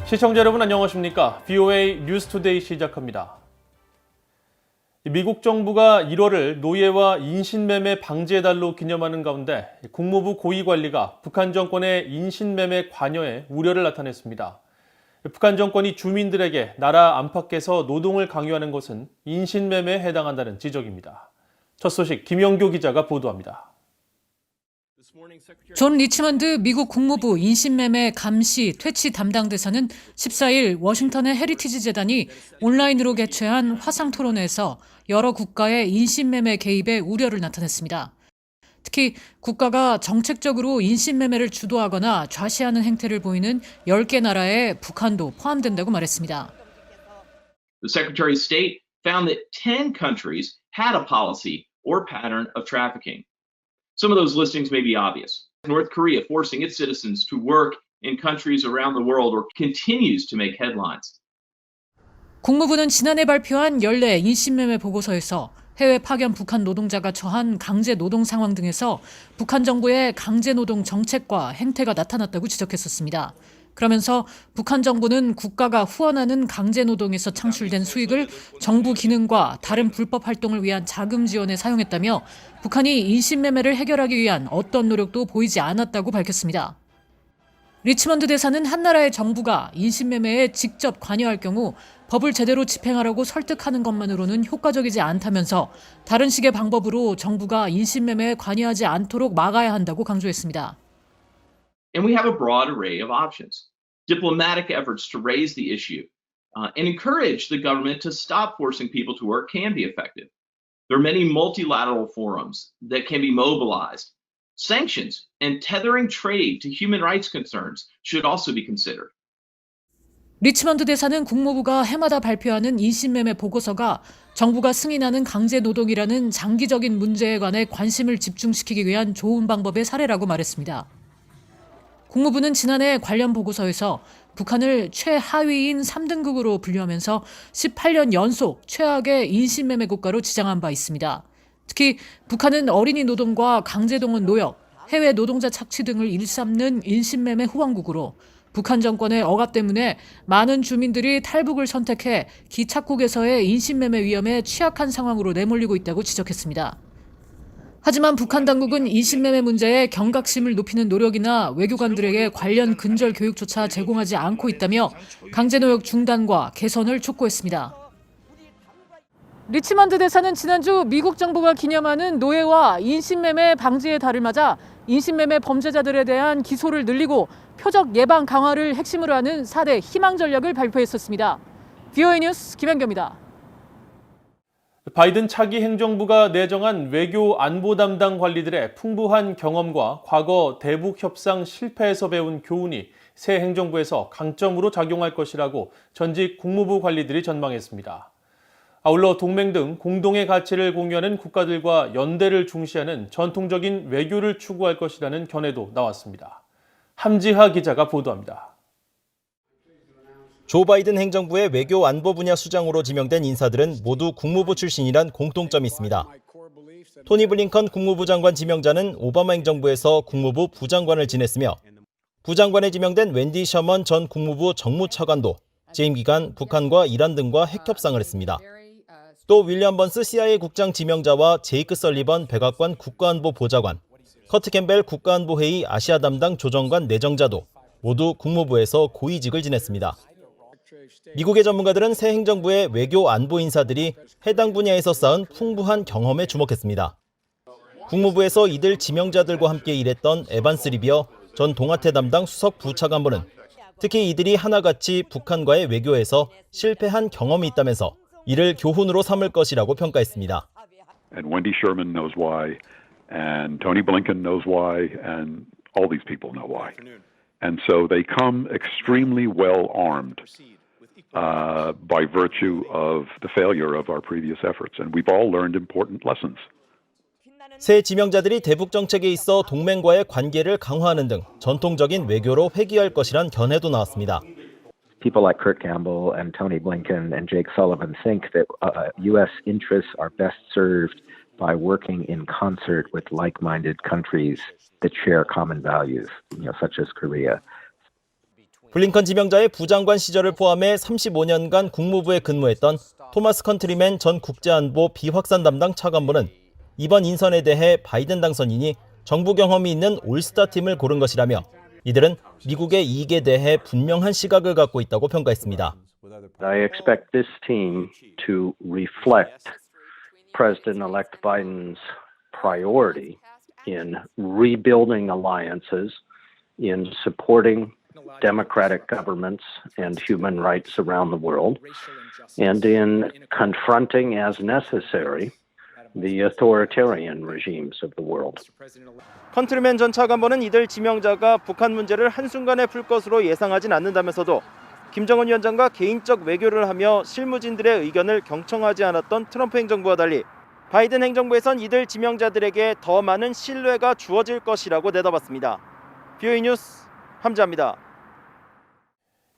시청자 여러분 안녕하십니까? VOA 뉴스투데이 시작합니다. 미국 정부가 1월을 노예와 인신매매 방지의 달로 기념하는 가운데 국무부 고위관리가 북한 정권의 인신매매 관여에 우려를 나타냈습니다. 북한 정권이 주민들에게 나라 안팎에서 노동을 강요하는 것은 인신매매에 해당한다는 지적입니다. 첫 소식 김영교 기자가 보도합니다. 존 리치먼드 미국 국무부 인신매매 감시 퇴치 담당 대사는 14일 워싱턴의 헤리티지 재단이 온라인으로 개최한 화상 토론회에서 여러 국가의 인신매매 개입에 우려를 나타냈습니다. 특히 국가가 정책적으로 인신매매를 주도하거나 좌시하는 행태를 보이는 10개 나라에 북한도 포함된다고 말했습니다. The Secretary of State found that 10 countries had a policy or pattern of trafficking. Some of those listings may be obvious. North Korea forcing its citizens to work in countries around the world or continues to make headlines. 국무부는 지난해 발표한 14 인신매매 보고서에서 해외 파견 북한 노동자가 처한 강제 노동 상황 등에서 북한 정부의 강제 노동 정책과 행태가 나타났다고 지적했었습니다. 그러면서 북한 정부는 국가가 후원하는 강제 노동에서 창출된 수익을 정부 기능과 다른 불법 활동을 위한 자금 지원에 사용했다며 북한이 인신매매를 해결하기 위한 어떤 노력도 보이지 않았다고 밝혔습니다. 리치먼드 대사는 한 나라의 정부가 인신매매에 직접 관여할 경우 법을 제대로 집행하라고 설득하는 것만으로는 효과적이지 않다면서 다른 식의 방법으로 정부가 인신매매에 관여하지 않도록 막아야 한다고 강조했습니다. And we have a broad array of options. Diplomatic efforts to raise the issue and encourage the government to stop forcing people to work can be effective. There are many multilateral forums that can be mobilized. Sanctions and tethering trade to human rights concerns should also be considered. 리치먼드 대사는 국무부가 해마다 발표하는 인신매매 보고서가 정부가 승인하는 강제 노동이라는 장기적인 문제에 관해 관심을 집중시키기 위한 좋은 방법의 사례라고 말했습니다. 국무부는 지난해 관련 보고서에서 북한을 최하위인 3등국으로 분류하면서 18년 연속 최악의 인신매매 국가로 지정한 바 있습니다. 특히 북한은 어린이 노동과 강제동원 노역, 해외 노동자 착취 등을 일삼는 인신매매 후원국으로 북한 정권의 억압 때문에 많은 주민들이 탈북을 선택해 기착국에서의 인신매매 위험에 취약한 상황으로 내몰리고 있다고 지적했습니다. 하지만 북한 당국은 인신매매 문제에 경각심을 높이는 노력이나 외교관들에게 관련 근절 교육조차 제공하지 않고 있다며 강제노역 중단과 개선을 촉구했습니다. 리치먼드 대사는 지난주 미국 정부가 기념하는 노예와 인신매매 방지의 달을 맞아 인신매매 범죄자들에 대한 기소를 늘리고 표적 예방 강화를 핵심으로 하는 4대 희망 전략을 발표했었습니다. VOA 뉴스 김현경입니다. 바이든 차기 행정부가 내정한 외교 안보 담당 관리들의 풍부한 경험과 과거 대북 협상 실패에서 배운 교훈이 새 행정부에서 강점으로 작용할 것이라고 전직 국무부 관리들이 전망했습니다. 아울러 동맹 등 공동의 가치를 공유하는 국가들과 연대를 중시하는 전통적인 외교를 추구할 것이라는 견해도 나왔습니다. 함지하 기자가 보도합니다. 조 바이든 행정부의 외교 안보 분야 수장으로 지명된 인사들은 모두 국무부 출신이란 공통점이 있습니다. 토니 블링컨 국무부 장관 지명자는 오바마 행정부에서 국무부 부장관을 지냈으며 부장관에 지명된 웬디 셔먼 전 국무부 정무차관도 재임 기간 북한과 이란 등과 핵 협상을 했습니다. 또 윌리엄 번스 CIA 국장 지명자와 제이크 설리번 백악관 국가안보 보좌관, 커트 캠벨 국가안보회의 아시아 담당 조정관 내정자도 모두 국무부에서 고위직을 지냈습니다. 미국의 전문가들은 새 행정부의 외교 안보 인사들이 해당 분야에서 쌓은 풍부한 경험에 주목했습니다. 국무부에서 이들 지명자들과 함께 일했던 에반스 리비어 전 동아태 담당 수석 부차관보는 특히 이들이 하나같이 북한과의 외교에서 실패한 경험이 있다면서 이를 교훈으로 삼을 것이라고 평가했습니다. And Wendy Sherman knows why, and Tony Blinken knows why, and all these people know why. And so they come extremely well armed by virtue of the failure of our previous efforts. And we've all learned important lessons. 새 지명자들이 대북 정책에 있어 동맹과의 관계를 강화하는 등 전통적인 외교로 회귀할 것이란 견해도 나왔습니다. People like Kurt Campbell and Tony Blinken and Jake Sullivan think that U.S. interests are best served by working in concert with like-minded countries that share common values, such as Korea. 블링컨 지명자의 부장관 시절을 포함해 35년간 국무부에 근무했던 토마스 컨트리맨 전 국제안보 비확산 담당 차관보는 이번 인선에 대해 바이든 당선인이 정부 경험이 있는 올스타 팀을 고른 것이라며 이들은 미국의 이익에 대해 분명한 시각을 갖고 있다고 평가했습니다. I expect this team to reflect President-elect Biden's priority in rebuilding alliances, in supporting democratic governments and human rights around the world, and in confronting as necessary the authoritarian regimes of the world. 컨트리맨 전 차관보는 이들 지명자가 북한 문제를 한순간에 풀 것으로 예상하진 않는다면서도 김정은 위원장과 개인적 외교를 하며 실무진들의 의견을 경청하지 않았던 트럼프 행정부와 달리 바이든 행정부에선 이들 지명자들에게 더 많은 신뢰가 주어질 것이라고 내다봤습니다. BOE 뉴스 함지아입니다.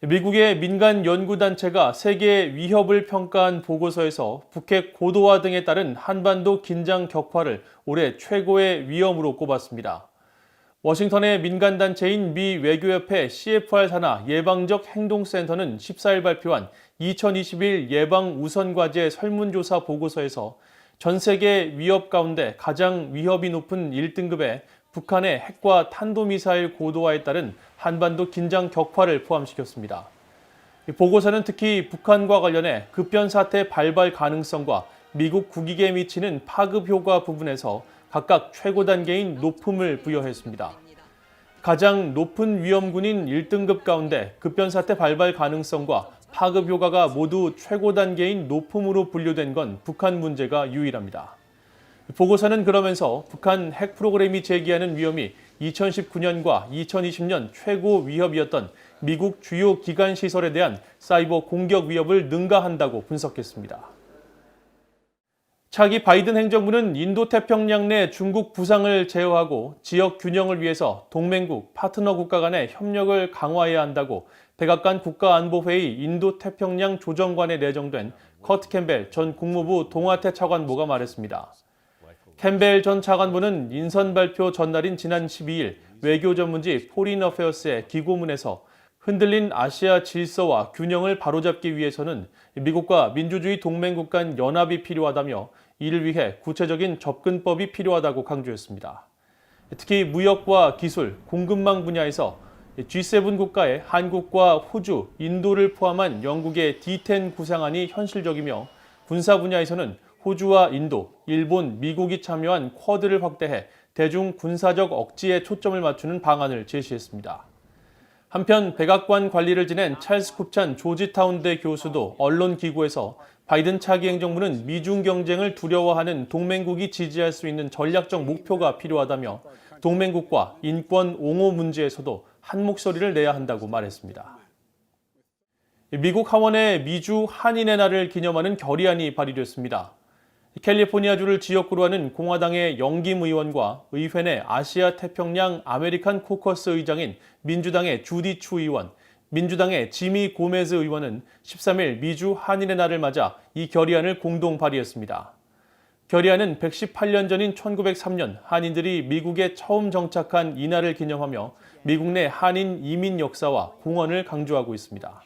미국의 민간 연구단체가 세계의 위협을 평가한 보고서에서 북핵 고도화 등에 따른 한반도 긴장 격화를 올해 최고의 위험으로 꼽았습니다. 워싱턴의 민간단체인 미 외교협회 CFR 산하 예방적 행동센터는 14일 발표한 2021 예방 우선과제 설문조사 보고서에서 전 세계 위협 가운데 가장 위협이 높은 1등급의 북한의 핵과 탄도미사일 고도화에 따른 한반도 긴장 격화를 포함시켰습니다. 보고서는 특히 북한과 관련해 급변사태 발발 가능성과 미국 국익에 미치는 파급 효과 부분에서 각각 최고 단계인 높음을 부여했습니다. 가장 높은 위험군인 1등급 가운데 급변사태 발발 가능성과 파급 효과가 모두 최고 단계인 높음으로 분류된 건 북한 문제가 유일합니다. 보고서는 그러면서 북한 핵 프로그램이 제기하는 위험이 2019년과 2020년 최고 위협이었던 미국 주요 기관 시설에 대한 사이버 공격 위협을 능가한다고 분석했습니다. 차기 바이든 행정부는 인도태평양 내 중국 부상을 제어하고 지역 균형을 위해서 동맹국, 파트너 국가 간의 협력을 강화해야 한다고 백악관 국가안보회의 인도태평양 조정관에 내정된 커트 캠벨 전 국무부 동아태 차관보가 말했습니다. 캠벨 전 차관보는 인선 발표 전날인 지난 12일 외교 전문지 포린 어페어스의 기고문에서 흔들린 아시아 질서와 균형을 바로잡기 위해서는 미국과 민주주의 동맹국 간 연합이 필요하다며 이를 위해 구체적인 접근법이 필요하다고 강조했습니다. 특히 무역과 기술, 공급망 분야에서 G7 국가의 한국과 호주, 인도를 포함한 영국의 D10 구상안이 현실적이며 군사 분야에서는 호주와 인도, 일본, 미국이 참여한 쿼드를 확대해 대중 군사적 억지에 초점을 맞추는 방안을 제시했습니다. 한편 백악관 관리를 지낸 찰스 쿱찬 조지타운대 교수도 언론기고에서 바이든 차기 행정부는 미중 경쟁을 두려워하는 동맹국이 지지할 수 있는 전략적 목표가 필요하다며 동맹국과 인권 옹호 문제에서도 한 목소리를 내야 한다고 말했습니다. 미국 하원의 미주 한인의 날을 기념하는 결의안이 발의됐습니다. 캘리포니아주를 지역구로 하는 공화당의 영김 의원과 의회 내 아시아 태평양 아메리칸 코커스 의장인 민주당의 주디 추 의원, 민주당의 지미 고메즈 의원은 13일 미주 한인의 날을 맞아 이 결의안을 공동 발의했습니다. 결의안은 118년 전인 1903년 한인들이 미국에 처음 정착한 이날을 기념하며 미국 내 한인 이민 역사와 공헌을 강조하고 있습니다.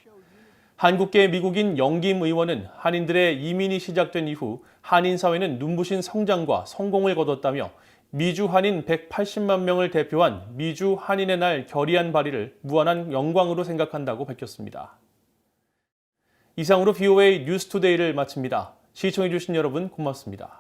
한국계 미국인 영김 의원은 한인들의 이민이 시작된 이후 한인 사회는 눈부신 성장과 성공을 거뒀다며 미주 한인 180만 명을 대표한 미주 한인의 날 결의안 발의를 무한한 영광으로 생각한다고 밝혔습니다. 이상으로 BOA 뉴스투데이를 마칩니다. 시청해주신 여러분 고맙습니다.